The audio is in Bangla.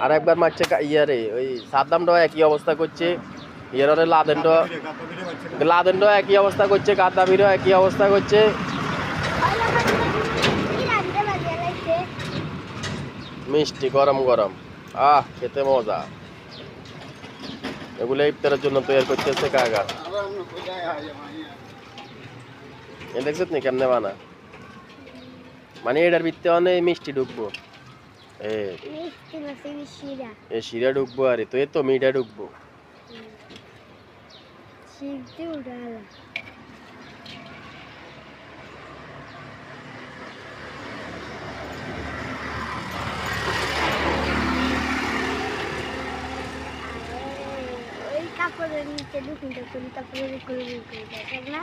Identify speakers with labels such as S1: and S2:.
S1: আর একবার মারছে ইয়ারে ওই সাদ্দামটাও একই অবস্থা করছে, ইয়ারে লাদেনটাও একই অবস্থা করছে, গাদ্দাফিরও একই অবস্থা করছে। মিষ্টি গরম গরম, খেতে মজা। এগুলো ইফতারের জন্য তৈরি করতেছে কাকা। এ দেখছিস নি কেমনে বানা, মানে এটার ভিতরে অনেক মিষ্টি ঢুকবো, এ শিরা ঢুকবো, আরে তো এ তো মিঠা ঢুকবো।
S2: কাপড়ের নিচে ঢুকিয়ে করি, তারপরে না